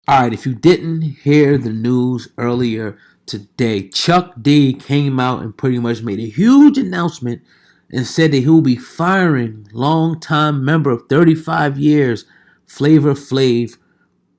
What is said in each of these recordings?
All right, if you didn't hear the news earlier today, Chuck D came out and pretty much made a huge announcement and said that he will be firing longtime member of 35 years, Flavor Flav,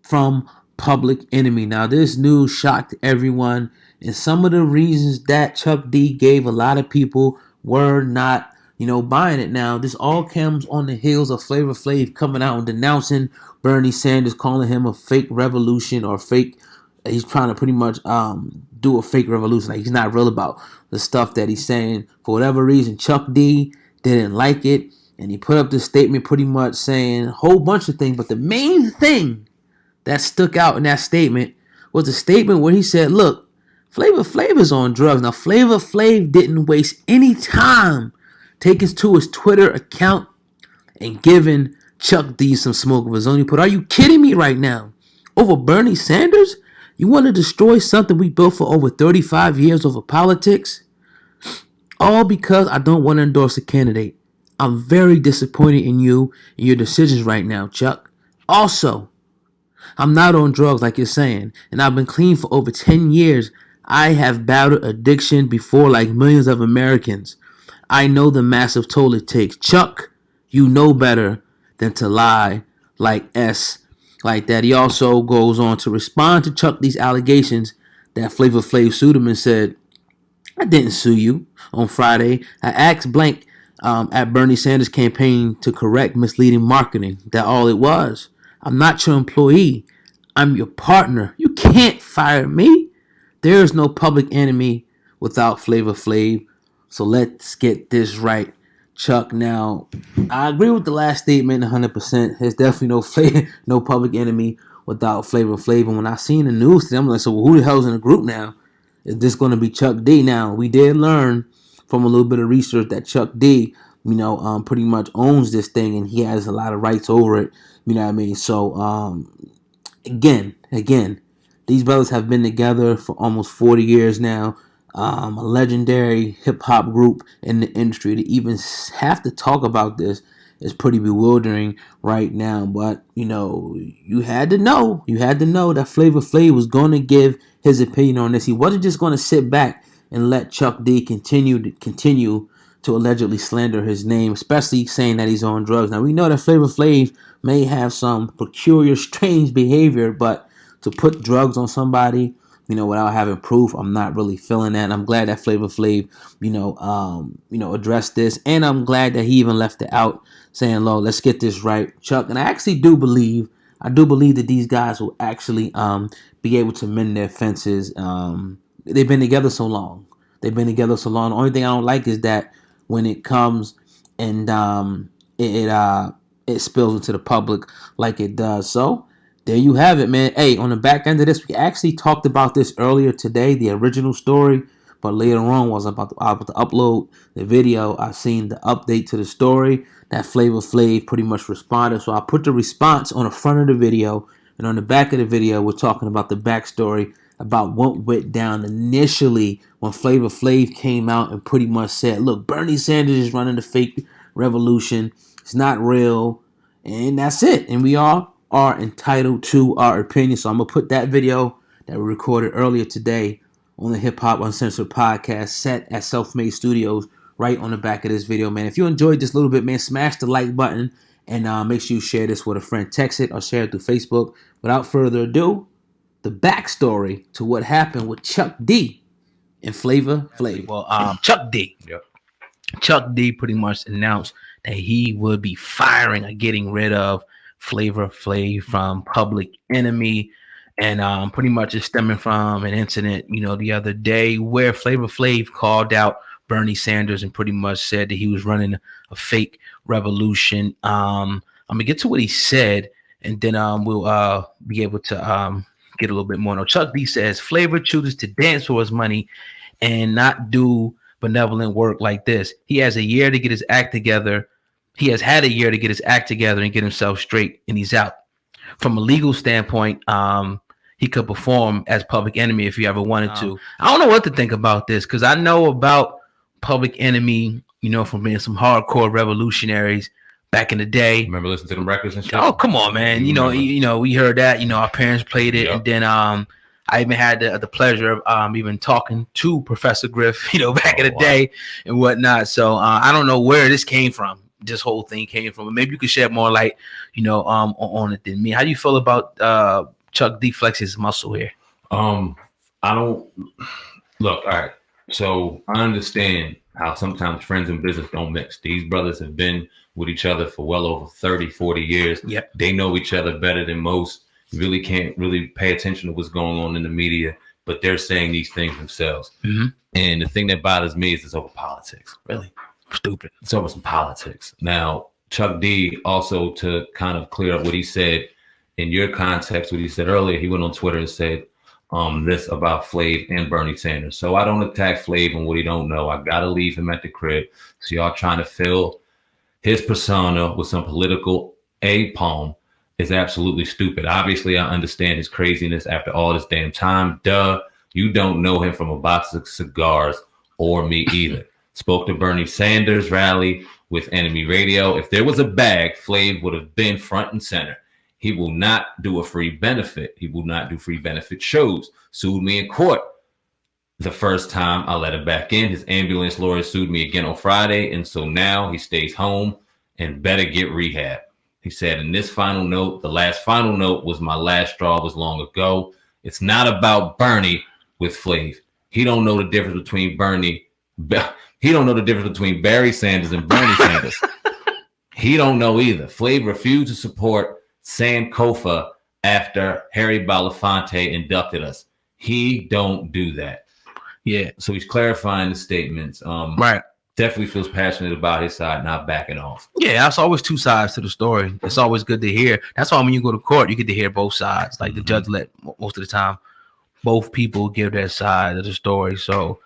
from Public Enemy. Now, this news shocked everyone, and some of the reasons that Chuck D gave, a lot of people were not, buying it. Now, this all comes on the heels of Flavor Flav coming out and denouncing Bernie Sanders, calling him a fake revolution or fake. He's trying to pretty much do a fake revolution. Like, he's not real about the stuff that he's saying. For whatever reason, Chuck D didn't like it, and he put up this statement pretty much saying a whole bunch of things. But the main thing that stuck out in that statement was a statement where he said, look, Flavor Flav is on drugs. Now, Flavor Flav didn't waste any time taking to his Twitter account and giving Chuck D some smoke of his own. He put, are you kidding me right now? Over Bernie Sanders? You want to destroy something we built for over 35 years over politics? All because I don't want to endorse a candidate. I'm very disappointed in you and your decisions right now, Chuck. Also, I'm not on drugs like you're saying, and I've been clean for over 10 years. I have battled addiction before like millions of Americans. I know the massive toll it takes. Chuck, you know better than to lie like that. He also goes on to respond to Chuck D's allegations that Flavor Flav sued him and said, I didn't sue you. On Friday, I asked blank at Bernie Sanders' campaign to correct misleading marketing. That all it was. I'm not your employee. I'm your partner. You can't fire me. There is no public enemy without Flavor Flav. So let's get this right, Chuck. Now, I agree with the last statement 100%. There's definitely no public enemy without Flavor Flav. And when I seen the news today, I'm like, so who the hell's in the group now? Is this going to be Chuck D? Now, we did learn from a little bit of research that Chuck D, pretty much owns this thing and he has a lot of rights over it. You know what I mean? So, again, these brothers have been together for almost 40 years now. A legendary hip hop group in the industry. To even have to talk about this is pretty bewildering right now. But you had to know that Flavor Flav was going to give his opinion on this. He wasn't just going to sit back and let Chuck D continue to allegedly slander his name, especially saying that he's on drugs. Now we know that Flavor Flav may have some peculiar, strange behavior, but to put drugs on somebody, without having proof, I'm not really feeling that. And I'm glad that Flavor Flav, addressed this, and I'm glad that he even left it out, saying, "Lo, let's get this right, Chuck." And I actually do believe that these guys will actually be able to mend their fences. They've been together so long. The only thing I don't like is that when it comes and it spills into the public like it does. So there you have it, man. Hey, on the back end of this, we actually talked about this earlier today, the original story, but later on was about to upload the video. I seen the update to the story that Flavor Flav pretty much responded. So I put the response on the front of the video, and on the back of the video, we're talking about the backstory about what went down initially when Flavor Flav came out and pretty much said, look, Bernie Sanders is running the fake revolution. It's not real. And that's it. And we all are entitled to our opinion. So I'm going to put that video that we recorded earlier today on the Hip Hop Uncensored podcast set at Self-Made Studios right on the back of this video, man. If you enjoyed this little bit, man, smash the like button and make sure you share this with a friend. Text it or share it through Facebook. Without further ado, the backstory to what happened with Chuck D and Flavor Flav. Well, Chuck D. Yep. Chuck D pretty much announced that he would be firing or getting rid of Flavor Flav from Public Enemy, and pretty much it's stemming from an incident, the other day where Flavor Flav called out Bernie Sanders and pretty much said that he was running a fake revolution. I'm gonna get to what he said, and then we'll be able to get a little bit more. Now, Chuck D says Flavor chooses to dance for his money and not do benevolent work like this. He has a year to get his act together. He has had a year to get his act together and get himself straight, and he's out. From a legal standpoint, he could perform as Public Enemy if he ever wanted to. I don't know what to think about this because I know about Public Enemy, from being some hardcore revolutionaries, back in the day. Remember listening to them records and shit? Oh, come on, man. We heard that. Our parents played it, and then I even had the pleasure of even talking to Professor Griff, back in the day and whatnot. So I don't know where this came from. This whole thing came from. Maybe you could shed more light, on it than me. How do you feel about Chuck D flex's muscle here? I don't look. All right. So I understand how sometimes friends and business don't mix. These brothers have been with each other for well over 30, 40 years. Yep. They know each other better than most. You really can't really pay attention to what's going on in the media, but they're saying these things themselves. Mm-hmm. And the thing that bothers me is it's over politics. Really? Stupid. It's over some politics. Now, Chuck D also, to kind of clear up what he said in your context, what he said earlier, he went on Twitter and said this about Flav and Bernie Sanders. So I don't attack Flav on what he don't know. I got to leave him at the crib. So y'all trying to fill his persona with some political A-palm is absolutely stupid. Obviously, I understand his craziness after all this damn time. Duh, you don't know him from a box of cigars or me either. Spoke to Bernie Sanders rally with Enemy Radio. If there was a bag, Flav would have been front and center. He will not do a free benefit. He will not do free benefit shows. Sued me in court the first time I let him back in. His ambulance lawyer sued me again on Friday, and so now he stays home and better get rehab. He said in this final note, the last final note was my last straw was long ago. It's not about Bernie with Flav. He don't know the difference between He don't know the difference between Barry Sanders and Bernie Sanders. He don't know either. Flav refused to support Sankofa after Harry Belafonte inducted us. He don't do that. Yeah. So he's clarifying the statements. Right. Definitely feels passionate about his side, not backing off. Yeah, that's always two sides to the story. It's always good to hear. That's why when you go to court, you get to hear both sides. Like the judge let most of the time both people give their side of the story. So,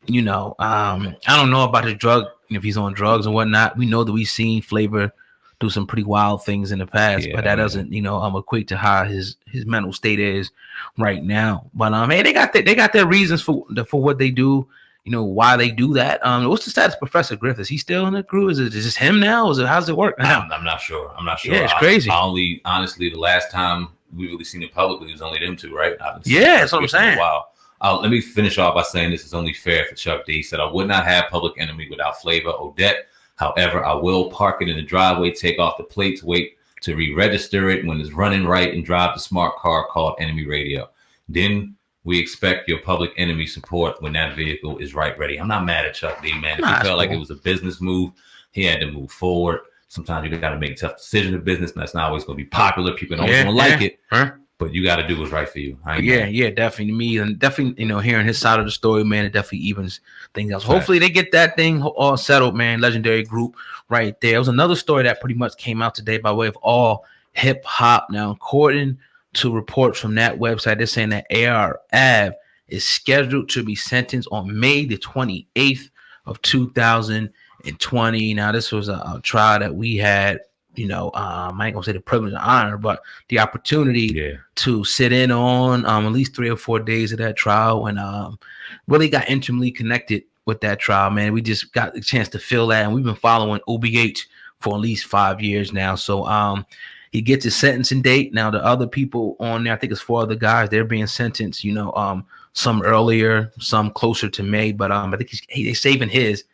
I don't know about his drug, if he's on drugs and whatnot. We know that we've seen Flavor do some pretty wild things in the past, but that doesn't, equate to how his mental state is right now. But hey, they got their reasons for what they do. Why they do that. What's the status of Professor Griff? Is he still in the crew? Is it just him now? How's it work now? I'm not sure. Yeah, it's crazy. Honestly, the last time we really seen it publicly was only them two, right? Yeah, that's what I'm saying. Wow. Let me finish off by saying this is only fair for Chuck D. He said, I would not have Public Enemy without Flavor Odette. However, I will park it in the driveway, take off the plates, wait to re-register it when it's running right, and drive the smart car called Enemy Radio. Then we expect your Public Enemy support when that vehicle is right ready. I'm not mad at Chuck D, man. If he felt like it was a business move, he had to move forward. Sometimes you got to make tough decisions in business, and that's not always going to be popular. People don't always like it. Huh? But you got to do what's right for you. Yeah, definitely. Me and definitely, hearing his side of the story, man, it definitely evens things out. Hopefully, they get that thing all settled, man. Legendary group right there. It was another story that pretty much came out today by way of All Hip Hop. Now, according to reports from that website, they're saying that AR Ave is scheduled to be sentenced on May the 28th of 2020. Now, this was a trial that we had. I ain't gonna say the privilege and honor, but the opportunity to sit in on at least 3 or 4 days of that trial, and really got intimately connected with that trial, man. We just got the chance to feel that, and we've been following OBH for at least 5 years now. So he gets his sentencing date. Now the other people on there, I think it's 4 other guys, they're being sentenced, some earlier, some closer to May, but I think they're saving his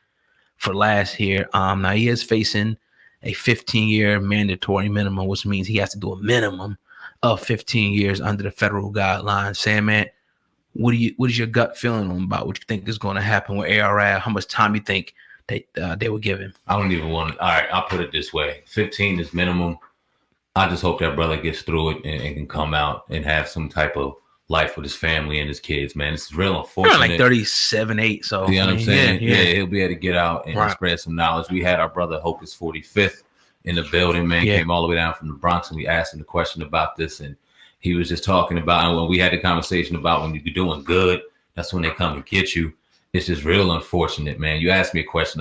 for last year. Now he is facing a 15-year mandatory minimum, which means he has to do a minimum of 15 years under the federal guidelines. Sandman, what is your gut feeling about what you think is going to happen with ARI? How much time you think they will give him? I don't even want to. All right, I'll put it this way: 15 is minimum. I just hope that brother gets through it and can come out and have some type of life with his family and his kids, man. This is real unfortunate. Like 37, 8. So you know what I'm saying? Yeah, he'll be able to get out and spread some knowledge. We had our brother Hocus 45th in the building, man. Came all the way down from the Bronx, and we asked him the question about this, and he was just talking about, and when we had the conversation about when you're doing good, that's when they come and get you. It's just real unfortunate, man. You asked me a question.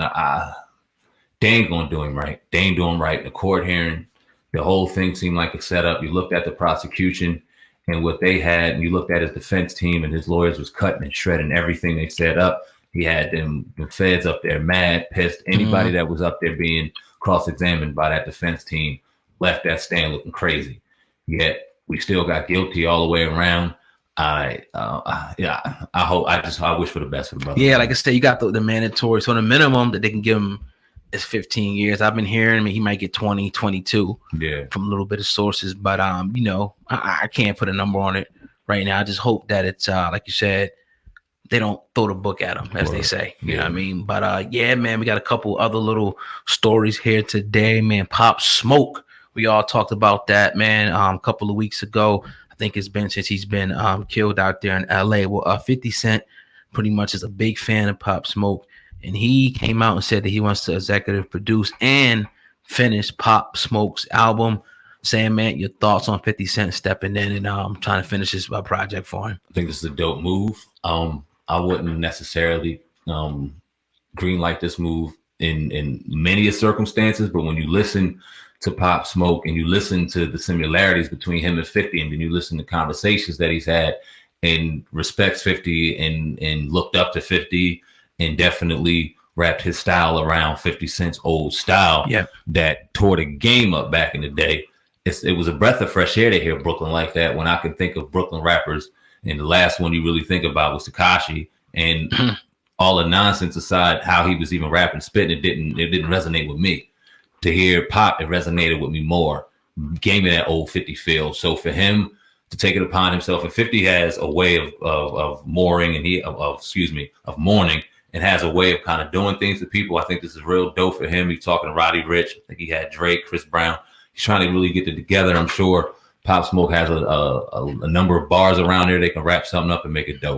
They ain't gonna do him right. They ain't doing right. The court hearing, the whole thing seemed like a setup. You looked at the prosecution and what they had, and you looked at his defense team, and his lawyers was cutting and shredding everything they set up. He had the feds up there mad, pissed. Anybody that was up there being cross-examined by that defense team, left that stand looking crazy. Yet we still got guilty all the way around. I wish for the best for the brother. Yeah, like I said, you got the mandatory. So the minimum that they can give him is 15 years. I've been hearing, I mean, he might get 20, 22 from a little bit of sources. But, you know, I can't put a number on it right now. I just hope that it's, like you said, they don't throw the book at him, as they say. You know what I mean? But, yeah, man, we got a couple other little stories here today, man. Pop Smoke. We all talked about that, man, a couple of weeks ago. I think it's been since he's been killed out there in LA. Well, 50 Cent pretty much is a big fan of Pop Smoke. And he came out and said that he wants to executive produce and finish Pop Smoke's album. Saying, man, your thoughts on 50 Cent stepping in and trying to finish this project for him? I think this is a dope move. I wouldn't necessarily green light this move in many circumstances, but when you listen to Pop Smoke and you listen to the similarities between him and 50, and then you listen to conversations that he's had and respects 50 and looked up to 50 and definitely wrapped his style around 50 Cent's old style that tore the game up back in the day. It was a breath of fresh air to hear Brooklyn like that. When I can think of Brooklyn rappers, and the last one you really think about was Tekashi, and all the nonsense aside, how he was even rapping, spitting, it didn't resonate with me. To hear Pop, it resonated with me more. Gave me that old 50 feel. So for him to take it upon himself, and 50 has a way of mourning, and of mourning, and has a way of kind of doing things to people. I think this is real dope for him. He's talking to Roddy Ricch. I think he had Drake, Chris Brown. He's trying to really get it together. I'm sure Pop Smoke has a number of bars around there. They can wrap something up and make it dope.